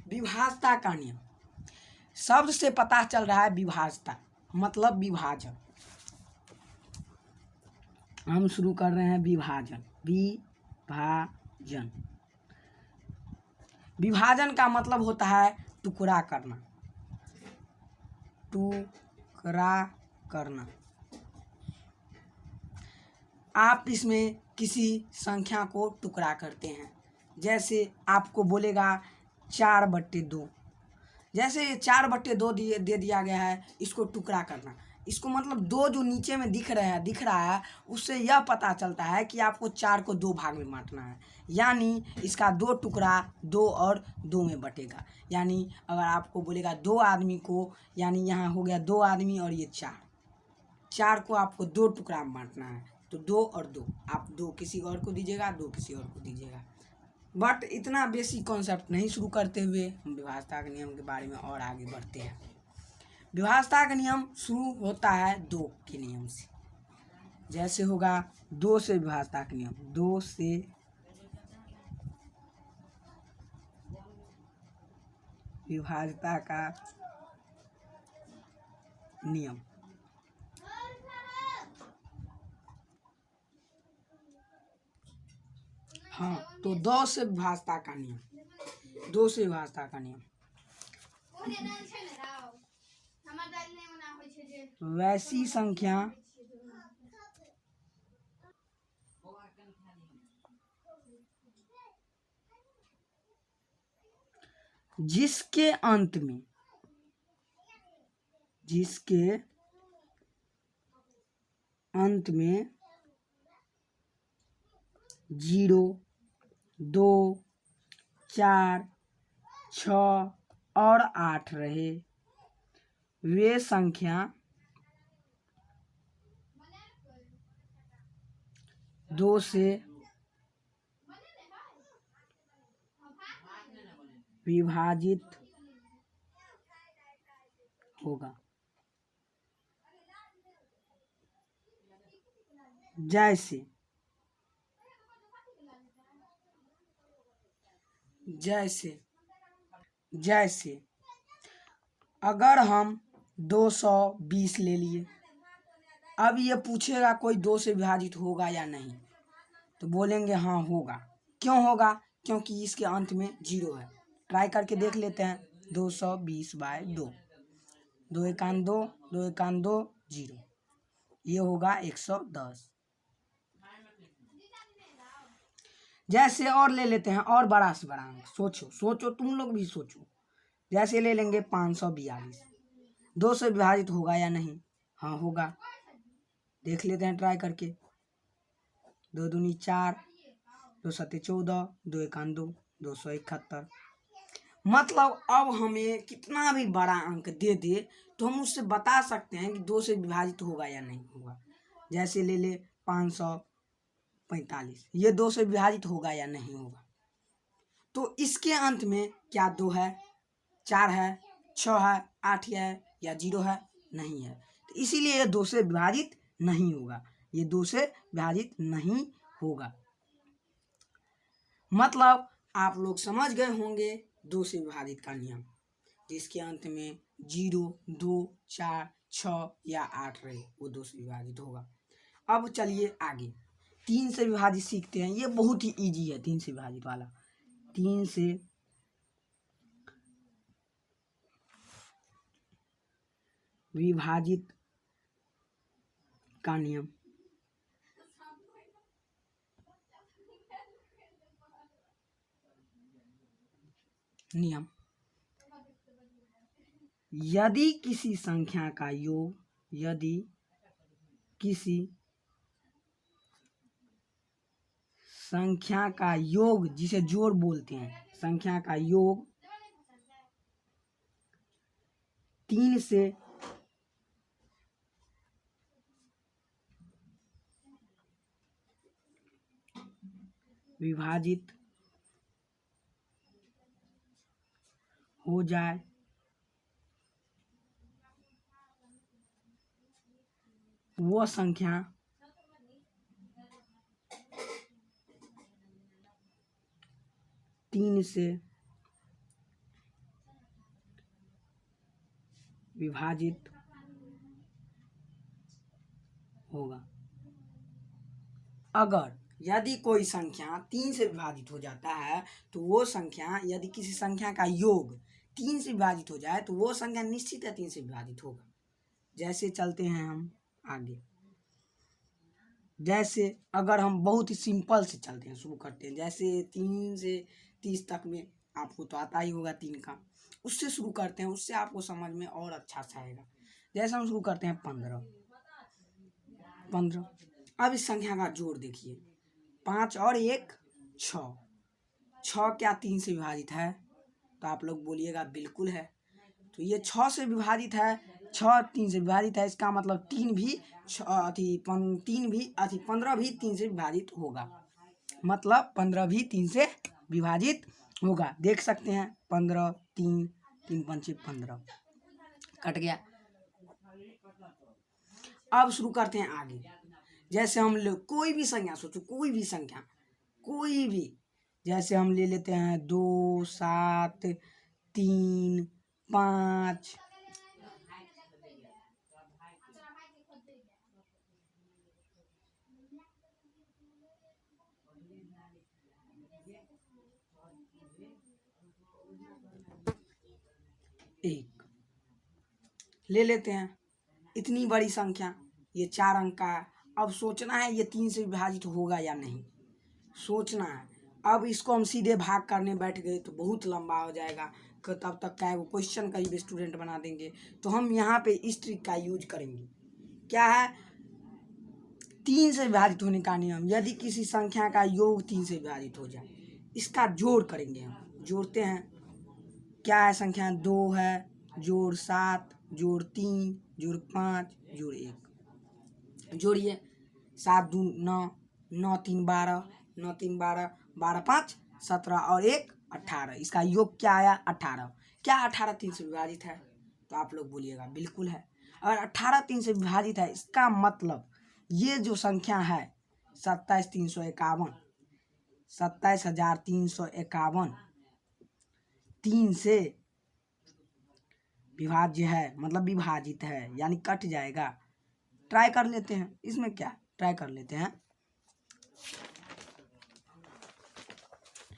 विभाज्यता का नियम। शब्द से पता चल रहा है विभाज्यता मतलब विभाजन। हम शुरू कर रहे हैं विभाजन। विभाजन विभाजन का मतलब होता है टुकड़ा करना। टुकड़ा करना। आप इसमें किसी संख्या को टुकड़ा करते हैं। जैसे आपको बोलेगा 4/2। जैसे 4/2 दे दिया गया है, इसको टुकड़ा करना। इसको मतलब 2 जो नीचे में दिख रहा है उससे यह पता चलता है कि आपको 4 को 2 भाग में बांटना है। यानी इसका 2 टुकड़ा 2 और 2 में बटेगा। यानी अगर आपको बोलेगा 2 आदमी को, यानी यहाँ हो गया 2 आदमी और ये 4 को आपको 2 टुकड़ा में बांटना है। तो 2 और 2, आप 2 किसी और को दीजिएगा, 2 किसी और को दीजिएगा। बट इतना बेसिक कॉन्सेप्ट नहीं शुरू करते हुए हम विभाज्यता के नियम के बारे में और आगे बढ़ते हैं। विभाज्यता का नियम शुरू होता है 2 के नियम से। जैसे होगा 2 से विभाज्यता का नियम। 2 से विभाज्यता का नियम। हाँ, तो 2 से विभाज्यता का नियम। 2 से विभाज्यता का नियम। वैसी संख्या जिसके अंत में 0, 2, 4, 6 और 8 रहे, वे संख्या 2 से विभाजित होगा। जैसे अगर हम 220 ले लिए, अब ये पूछेगा कोई 2 से विभाजित होगा या नहीं, तो बोलेंगे हाँ होगा। क्यों होगा? क्योंकि इसके अंत में 0 है। ट्राई करके देख लेते हैं। 220/2, 2 एकान 2, 2 एकान 2, 0, ये होगा 110। जैसे और ले लेते हैं और बड़ा से बड़ा अंक। सोचो तुम लोग भी सोचो। जैसे ले लेंगे 542, 2 से विभाजित होगा या नहीं? हाँ होगा। देख लेते हैं ट्राई करके। 2 दूनी 4, 2 सत्ते 14, 2 एकान 2, 271। मतलब अब हमें कितना भी बड़ा अंक दे दे तो हम उससे बता सकते हैं कि 2 से विभाजित होगा या नहीं होगा। जैसे ले ले 545, ये 2 से विभाजित होगा या नहीं होगा? तो इसके अंत में क्या 2 है, 4 है, 6 है, 8 है या 0 है? नहीं है। तो इसीलिए ये 2 से विभाजित नहीं होगा। ये 2 से विभाजित नहीं होगा। मतलब आप लोग समझ गए होंगे 2 से विभाजित का नियम, जिसके अंत में 0, 2, 4, 6 या 8 रहे, वो 2 से विभाजित होगा। अब चलिए आगे 3 से विभाजित सीखते हैं। ये बहुत ही इजी है 3 से विभाजित वाला। 3 से विभाजित का नियम। यदि किसी संख्या का योग, यदि किसी संख्या का योग, जिसे जोड़ बोलते हैं, संख्या का योग 3 से विभाजित हो जाए वो संख्या तीन से विभाजित होगा। अगर यदि कोई संख्या 3 से विभाजित हो जाता है तो वो संख्या, यदि किसी संख्या का योग 3 से विभाजित हो जाए तो वो संख्या निश्चित है 3 से विभाजित होगा। जैसे चलते हैं हम आगे। जैसे अगर हम बहुत ही सिंपल से चलते हैं, शुरू करते हैं। जैसे 3 से 30 तक में आपको तो आता ही होगा 3 का, उससे शुरू करते हैं, उससे आपको समझ में और अच्छा सा आएगा। जैसे हम शुरू करते हैं 15। अब इस संख्या का जोड़ देखिए, 5 और 1 6। 6 क्या 3 से विभाजित है? तो आप लोग बोलिएगा बिल्कुल है। तो ये 6 से विभाजित है, 6 3 से विभाजित है, इसका मतलब 3 भी 15 भी 3 से विभाजित होगा। मतलब 15 भी 3 से विभाजित होगा। देख सकते हैं 15 3 3 5 15 कट गया। अब शुरू करते हैं आगे। जैसे हम लोग कोई भी संख्या सोचो, कोई भी संख्या, कोई भी, जैसे हम ले लेते हैं 2 7 3 5। एक ले लेते हैं, इतनी बड़ी संख्या, ये 4 अंक का है। अब सोचना है ये 3 से विभाजित होगा या नहीं, सोचना है। अब इसको हम सीधे भाग करने बैठ गए तो बहुत लंबा हो जाएगा, तब तक क्या है वो क्वेश्चन करीब स्टूडेंट बना देंगे। तो हम यहाँ पे इस ट्रिक का यूज करेंगे। क्या है? 3 से विभाजित होने का नियम। यदि किसी संख्या का योग 3 से विभाजित हो जाए, इसका जोड़ करेंगे हम। जोड़ते हैं, क्या है संख्या? 2 है, जोड़ 7, जोड़ 3, जोड़ 5, जोड़ 1। जोड़िए, 7 2 9, 9 3 12, 9 3 12, 12 5 17 और 1 18। इसका योग क्या आया? 18। क्या 18 3 से विभाजित है? तो आप लोग बोलिएगा बिल्कुल है। अगर 18 3 से विभाजित है, इसका मतलब ये जो संख्या है 27,351, 27,351 3 से विभाज्य है, मतलब विभाजित है, यानी कट जाएगा। ट्राई कर लेते हैं, इसमें क्या ट्राई कर लेते हैं,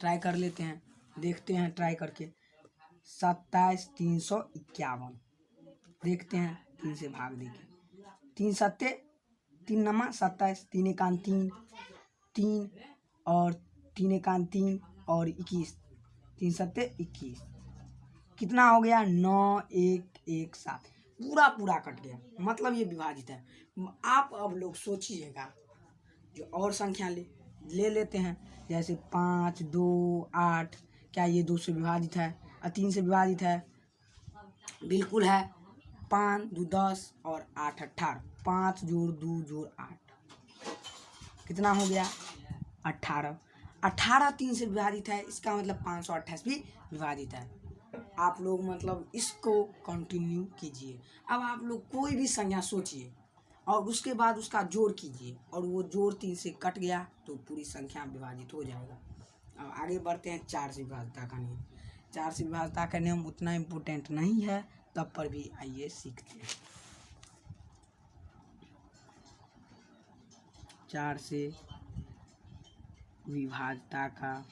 ट्राई कर लेते हैं, देखते हैं ट्राई करके। 27,351 देखते हैं, 3 से भाग देंगे। 3 सत्ते 3 नमा 27, 3 एकान 3 3 और 3 एकान 3 और 21, 3 सत्ते 21। कितना हो गया? 9 1 1 7। पूरा पूरा कट गया, मतलब ये विभाजित है। आप अब लोग सोचिएगा, जो और संख्या ले लेते हैं। जैसे 5 2 8, क्या ये 2 से विभाजित है? 3 से विभाजित है? बिल्कुल है। 5 2 10 और 8 18। 5 जोड़ 2 जोड़ 8 कितना हो गया? 18। 18 3 से विभाजित है, इसका मतलब 528 भी विभाजित है। आप लोग मतलब इसको कंटिन्यू कीजिए। अब आप लोग कोई भी संख्या सोचिए और उसके बाद उसका जोड़ कीजिए, और वो जोड़ 3 से कट गया तो पूरी संख्या विभाजित हो जाएगा। अब आगे बढ़ते हैं 4 से विभाज्यता का नियम। 4 से विभाज्यता का नियम उतना इम्पोर्टेंट नहीं है, तब पर भी आइए सीखते हैं। 4 से विभाज्यता का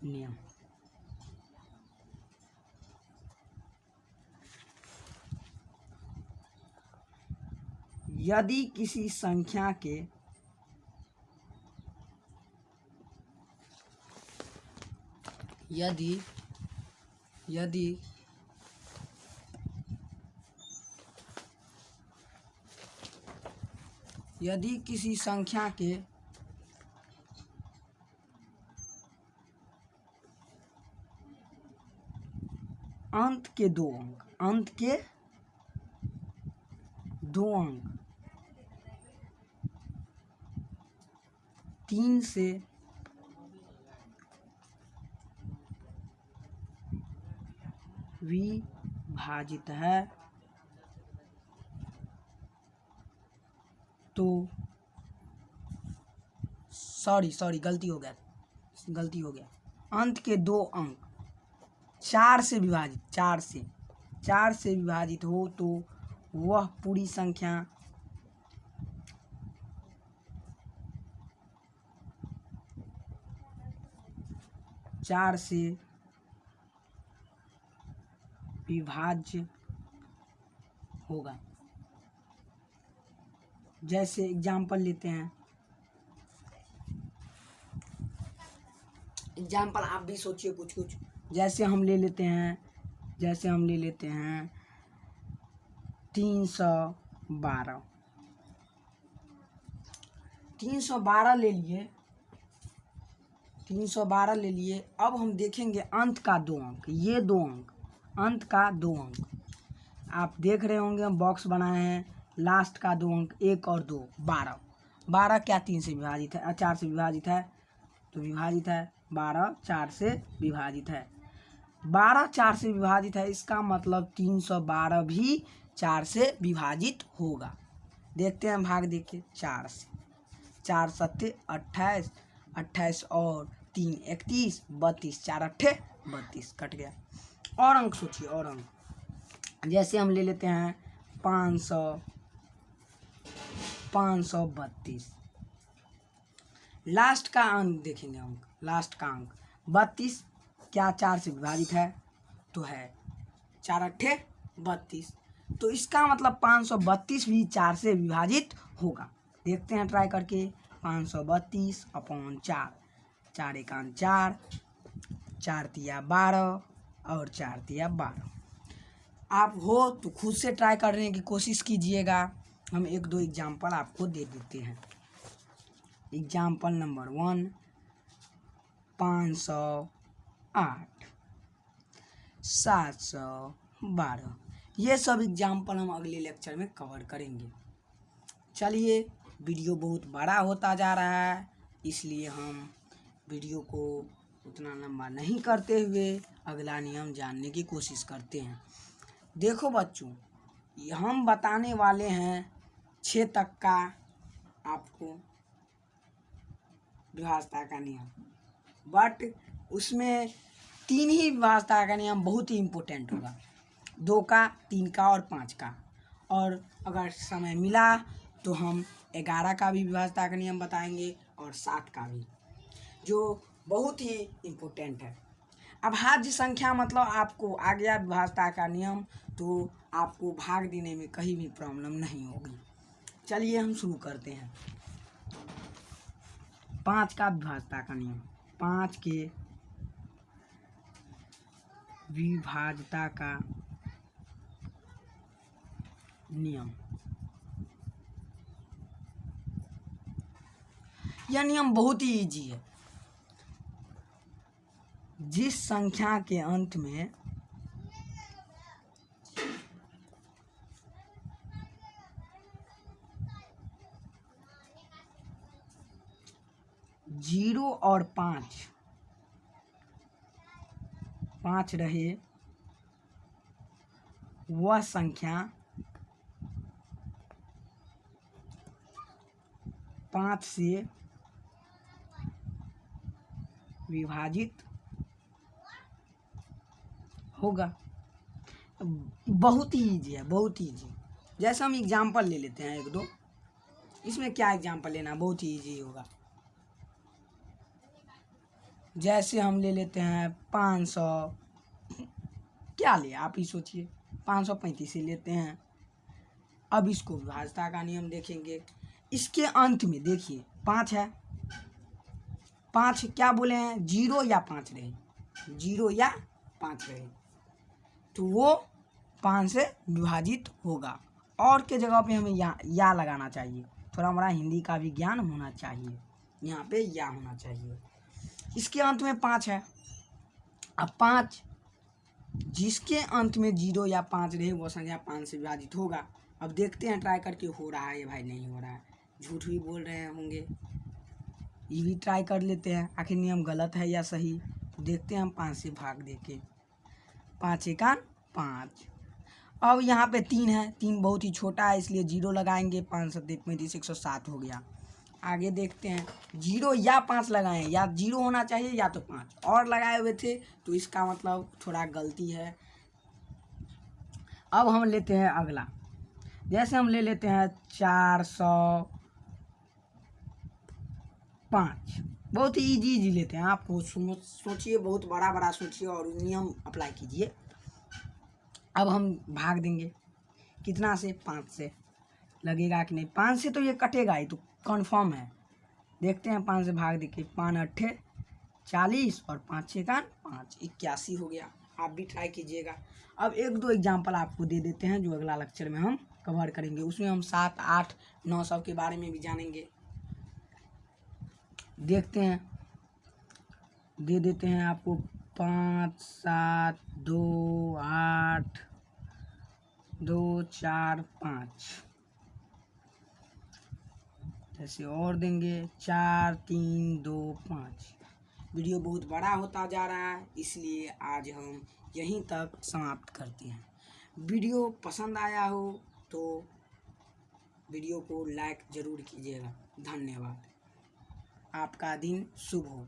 नियम। यदि किसी संख्या के यदि किसी संख्या के अंत के 2 अंक 3 से विभाजित है तो सॉरी गलती हो गया। अंत के 2 अंक 4 से विभाजित, 4 से विभाजित हो तो वह पूरी संख्या चार से विभाज्य होगा। जैसे एग्जाम्पल लेते हैं, एग्जाम्पल आप भी सोचिए कुछ कुछ। जैसे हम ले लेते हैं 312 ले लिए, 312 ले लिए। अब हम देखेंगे अंत का 2 अंक, ये 2 अंक, अंत का 2 अंक आप देख रहे होंगे, हम बॉक्स बनाए हैं। लास्ट का 2 अंक 1 और 2 12 क्या 3 से विभाजित है, 4 से विभाजित है, तो विभाजित है 12 4 से विभाजित है, 12 4 से विभाजित है। इसका मतलब 312 भी 4 से विभाजित होगा। देखते हैं भाग, देखिए 4 से, 4 सत्ते 28, 28 और 3 31, 32, 4 अट्ठे 32, कट गया। और अंक सोचिए, और अंक जैसे हम ले लेते हैं 532। लास्ट का अंक देखेंगे, अंक लास्ट का अंक 32 क्या 4 से विभाजित है, तो है 4 अट्ठे 32, तो इसका मतलब 532 भी 4 से विभाजित होगा। देखते हैं ट्राई करके, 532/4, 4 एकान 4, 4 तिया 12 और 4 तिया 12। आप हो तो खुद से ट्राई करने की कोशिश कीजिएगा। हम 1-2 एग्जाम्पल आपको दे देते हैं। Example number 1, 508, 712। ये सब एग्जाम्पल हम अगले लेक्चर में कवर करेंगे। चलिए, वीडियो बहुत बड़ा होता जा रहा है, इसलिए हम वीडियो को उतना लंबा नहीं करते हुए अगला नियम जानने की कोशिश करते हैं। देखो बच्चों, हम बताने वाले हैं 6 तक का आपको विभाज्यता का नियम, बट उसमें 3 ही विभाज्यता का नियम बहुत ही इम्पोर्टेंट होगा, 2 का, 3 का और 5 का। और अगर समय मिला तो हम 11 का भी विभाज्यता का नियम बताएंगे और 7 का भी, जो बहुत ही इम्पोर्टेंट है। अभाज्य संख्या मतलब आपको आ गया विभाज्यता का नियम, तो आपको भाग देने में कहीं भी प्रॉब्लम नहीं होगी। चलिए हम शुरू करते हैं। 5 का विभाज्यता का नियम, 5 के विभाज्यता का नियम। यह नियम बहुत ही इजी है। जिस संख्या के अंत में जीरो और 5 रहे, वह संख्या 5 से विभाजित होगा। बहुत ही ईजी है, बहुत ही ईजी। जैसे हम एग्जाम्पल ले लेते हैं 1-2, इसमें क्या एग्जाम्पल लेना, बहुत ही ईजी होगा। जैसे हम ले लेते हैं 500, क्या ले आप ही सोचिए, 535 से लेते हैं। अब इसको विभाज्यता का नियम देखेंगे। इसके अंत में देखिए 5 है, 5 क्या बोले हैं, 0 या 5 रहे, 0 या 5 रहे, तो वो 5 से विभाजित होगा। और के जगह पे हमें या लगाना चाहिए, थोड़ा हमारा हिंदी का भी ज्ञान होना चाहिए, यहाँ पे या होना चाहिए। इसके अंत में 5 है। अब 5 जिसके अंत में 0 या 5 रहे, वो संख्या 5 से विभाजित होगा। अब देखते हैं ट्राई करके हो रहा है या भाई नहीं हो रहा है, झूठ भी बोल रहे होंगे, ये भी ट्राई कर लेते हैं आखिर नियम गलत है या सही। तो देखते हैं हम 5 से भाग देके, 5 एकान 5। अब यहाँ पे 3 है, 3 बहुत ही छोटा है इसलिए 0 लगाएंगे, 5 7 35 107 हो गया। आगे देखते हैं। 0 या 5 लगाएं, या 0 होना चाहिए या तो 5 और लगाए हुए थे, तो इसका मतलब थोड़ा गलती है। अब हम लेते हैं अगला। जैसे हम ले लेते हैं 405। बहुत ही इजी लेते हैं। आप सोचिए, बहुत बड़ा बड़ा सोचिए और नियम अप्लाई कीजिए। अब हम भाग देंगे कितना से? 5 से। लगेगा कि नहीं? 5 से तो ये कटेगा ही, तो कन्फर्म है। देखते हैं 5 से भाग देखिए। 5 अट्ठे 40 और 5 6 का 5, 81 हो गया। आप भी ट्राई कीजिएगा। अब 1-2 एग्जाम्पल आपको दे देते हैं जो अगला लेक्चर में हम कवर करेंगे। उसमें हम 7 8 9 सब के बारे में भी जानेंगे। देखते हैं, दे देते हैं आपको 5 7 2 8 2 4 5। जैसे और देंगे 4 3 2 5। वीडियो बहुत बड़ा होता जा रहा है, इसलिए आज हम यहीं तक समाप्त करते हैं। वीडियो पसंद आया हो तो वीडियो को लाइक ज़रूर कीजिएगा। धन्यवाद। आपका दिन शुभ हो।